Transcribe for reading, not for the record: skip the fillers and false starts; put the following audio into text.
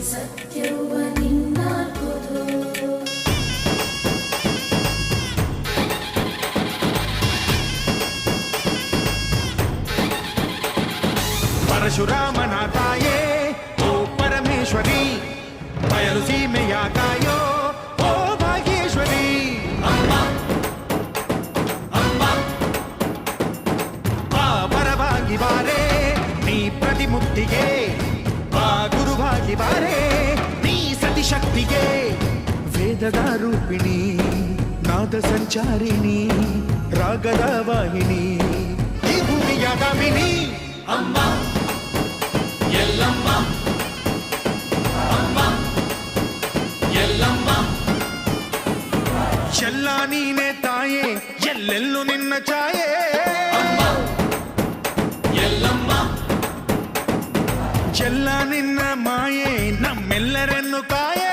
ಸತ್ಯವ ನಿನ್ನಾಲ್ಕುದು ಪರಶುರಾಮನ ತಾಯೇ ಓ ಪರಮೇಶ್ವರಿ ಬಯಲು ಸೀಮೆಯ ಕಾಯೋ ಓ ಭಾಗ್ಯೇಶ್ವರಿ ಅಮ್ಮ ಅಮ್ಮ ಬಾ ಪರವಾಗಿ ಬಾರೆ ನೀ ಪ್ರತಿಮುಕ್ತಿಗೆ ಬಾ ಗುರುವಾಗಿ ಬಾರೆ ನೀ ಸತಿಶಕ್ತಿಗೆ ವೇದದ ರೂಪಿಣಿ ನಾದ ಸಂಚಾರಿಣಿ ರಾಗದ ವಾಹಿನಿ ಈ ಭೂಮಿಯ ದಾಮಿನಿ ಅಮ್ಮ ಎಲ್ಲಮ್ಮ ಅಮ್ಮ ಎಲ್ಲಮ್ಮ ಎಲ್ಲ ನೀನೆ ತಾಯೇ ಎಲ್ಲೆಲ್ಲೂ ನಿನ್ನ ಛಾಯೆ ಅಮ್ಮ ಎಲ್ಲಮ್ಮ ಎಲ್ಲ ನಿನ್ನ ಮಾಯೆ ನಮ್ಮೆಲ್ಲರನ್ನು ಕಾಯೆ